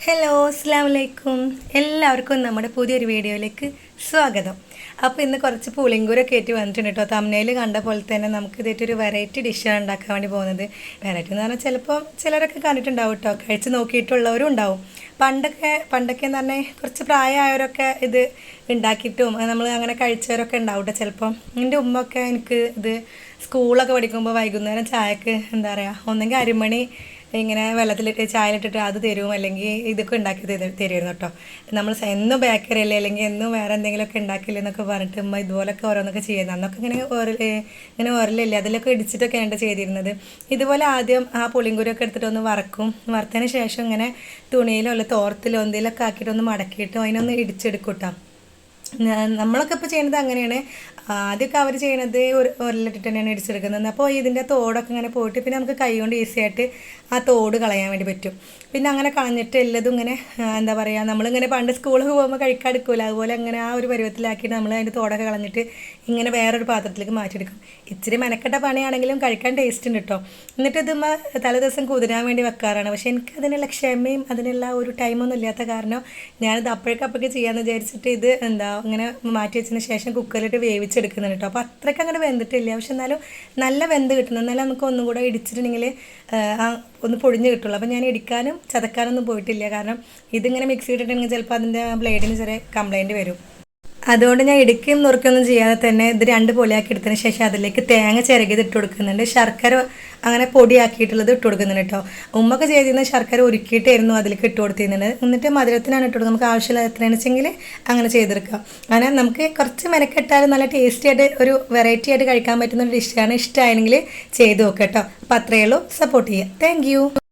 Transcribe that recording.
Hello അസ്സലാമു അലൈക്കും എല്ലാവർക്കും നമ്മുടെ പുതിയൊരു വീഡിയോയിലേക്ക് സ്വാഗതം. അപ്പോൾ ഇന്ന് കുറച്ച് പുളിങ്കൂരൊക്കെ ആയിട്ട് വന്നിട്ടുണ്ട് കേട്ടോ. തമ്മിൽ കണ്ട പോലെ തന്നെ നമുക്ക് ഇതായിട്ടൊരു വെറൈറ്റി ഡിഷാണ് ഉണ്ടാക്കാൻ വേണ്ടി പോകുന്നത്. വെറൈറ്റി എന്ന് പറഞ്ഞാൽ ചിലപ്പോൾ ചിലരൊക്കെ കണ്ടിട്ടുണ്ടാവും കേട്ടോ, കഴിച്ച് നോക്കിയിട്ടുള്ളവരും ഉണ്ടാവും. പണ്ടൊക്കെ എന്ന് പറഞ്ഞാൽ കുറച്ച് പ്രായമായവരൊക്കെ ഇത് ഉണ്ടാക്കിയിട്ടും നമ്മൾ അങ്ങനെ കഴിച്ചവരൊക്കെ ഉണ്ടാവും കേട്ടോ. ചിലപ്പം എൻ്റെ ഉമ്മയൊക്കെ എനിക്ക് ഇത് സ്കൂളൊക്കെ പഠിക്കുമ്പോൾ വൈകുന്നേരം ചായക്ക് എന്താ പറയുക, ഒന്നെങ്കിൽ അരിമണി ഇങ്ങനെ വെള്ളത്തിലിട്ട് ചായയിലിട്ടിട്ട് അത് തരും, അല്ലെങ്കിൽ ഇതൊക്കെ ഉണ്ടാക്കി തരുമായിരുന്നു കേട്ടോ. നമ്മൾ എന്നും ബേക്കറി അല്ലേ, അല്ലെങ്കിൽ എന്നും വേറെ എന്തെങ്കിലുമൊക്കെ ഉണ്ടാക്കില്ലേ എന്നൊക്കെ പറഞ്ഞിട്ട് ഉമ്മ ഇതുപോലൊക്കെ ഓരോന്നൊക്കെ ചെയ്യുന്നത്. അന്നൊക്കെ ഇങ്ങനെ ഓരലല്ലേ അതിലൊക്കെ ഇടിച്ചിട്ടൊക്കെയാണ് ചെയ്തിരുന്നത്. ഇതുപോലെ ആദ്യം ആ പുളിങ്കുരൊക്കെ എടുത്തിട്ട് ഒന്ന് വറുത്തതിന് ശേഷം ഇങ്ങനെ തുണിയിലോ അല്ല തോർത്തിലോ എന്തെങ്കിലുമൊക്കെ ആക്കിയിട്ട് ഒന്ന് മടക്കിയിട്ട് അതിനൊന്ന് ഇടിച്ചെടുക്കും കേട്ടോ. നമ്മളൊക്കെ ഇപ്പോൾ ചെയ്യുന്നത് അങ്ങനെയാണ്. ആദ്യമൊക്കെ അവർ ചെയ്യണത് ഒരലിട്ടിട്ട് തന്നെയാണ് ഇടിച്ചെടുക്കുന്നത്. അപ്പോൾ ഇതിൻ്റെ തോടൊക്കെ ഇങ്ങനെ പോയിട്ട് പിന്നെ നമുക്ക് കൈ കൊണ്ട് ഈസി ആയിട്ട് ആ തോട് കളയാൻ വേണ്ടി പറ്റും. പിന്നെ അങ്ങനെ കളഞ്ഞിട്ട് എല്ലാതും ഇങ്ങനെ എന്താ പറയുക, നമ്മളിങ്ങനെ പണ്ട് സ്കൂളിൽ പോകുമ്പോൾ കഴിക്കാതെടുക്കില്ല, അതുപോലെ അങ്ങനെ ആ ഒരു പരുവത്തിലാക്കിയിട്ട് നമ്മൾ അതിൻ്റെ തോടൊക്കെ കളഞ്ഞിട്ട് ഇങ്ങനെ വേറൊരു പാത്രത്തിലേക്ക് മാറ്റിയെടുക്കും. ഇച്ചിരി മെനക്കെട്ട പണിയാണെങ്കിലും കഴിക്കാൻ ടേസ്റ്റ് ഉണ്ട് കേട്ടോ. എന്നിട്ട് ഇത് തലേ ദിവസം കുതിരാൻ വേണ്ടി വെക്കാറാണ്. പക്ഷേ എനിക്ക് അതിനുള്ള ക്ഷമയും അതിനുള്ള ഒരു ടൈമൊന്നും ഇല്ലാത്ത കാരണം ഞാനിത് അപ്പോഴേക്കപ്പോഴേക്ക് ചെയ്യാമെന്ന് വിചാരിച്ചിട്ട് ഇത് ഇങ്ങനെ മാറ്റി വെച്ചതിന് ശേഷം കുക്കറിലിട്ട് വേവിച്ചെടുക്കുന്നുണ്ട് കേട്ടോ. അപ്പോൾ അത്രയ്ക്ക് അങ്ങനെ വെന്തിട്ടില്ല, പക്ഷെ എന്നാലും നല്ല വെന്ത് കിട്ടുന്നു. എന്നാലും നമുക്ക് ഒന്നും കൂടെ ഇടിച്ചിട്ടുണ്ടെങ്കിൽ ഒന്ന് പൊടിഞ്ഞ് കിട്ടുള്ളൂ. അപ്പോൾ ഞാൻ ഇടിക്കാനും ചതക്കാനൊന്നും പോയിട്ടില്ല, കാരണം ഇതിങ്ങനെ മിക്സി ഇട്ടിട്ടുണ്ടെങ്കിൽ ചിലപ്പോൾ അതിൻ്റെ ബ്ലേഡിന് ചെറിയ കംപ്ലൈൻറ്റ് വരും. അതുകൊണ്ട് ഞാൻ ഇടുക്കിയും നുറുക്കൊന്നും ചെയ്യാതെ തന്നെ ഇത് രണ്ട് പൊളിയാക്കി എടുത്തതിന് ശേഷം അതിലേക്ക് തേങ്ങ ചിരകിയത് ഇട്ട് കൊടുക്കുന്നുണ്ട്. ശർക്കര അങ്ങനെ പൊടിയാക്കിയിട്ടുള്ളത് ഇട്ട് കൊടുക്കുന്നുണ്ട് കേട്ടോ. ഉമ്മൊക്കെ ചെയ്തിരുന്ന ശർക്കര ഉരുക്കിയിട്ടായിരുന്നു അതിലേക്ക് ഇട്ട് കൊടുത്തിരുന്നത്. എന്നിട്ട് മധുരത്തിനാണ് ഇട്ട് കൊടുക്കുന്നത്. നമുക്ക് ആവശ്യമുള്ള എത്രയാണെന്ന് വെച്ചെങ്കിൽ അങ്ങനെ ചെയ്തെടുക്കാം. അങ്ങനെ നമുക്ക് കുറച്ച് മെനക്കെട്ടാലും നല്ല ടേസ്റ്റി ആയിട്ട് ഒരു വെറൈറ്റി ആയിട്ട് കഴിക്കാൻ പറ്റുന്ന ഒരു ഡിഷാണ്. ഇഷ്ടമായെങ്കിൽ ചെയ്ത് നോക്കാം കേട്ടോ. അപ്പോൾ അത്രയേ ഉള്ളൂ. സപ്പോർട്ട് ചെയ്യുക. താങ്ക്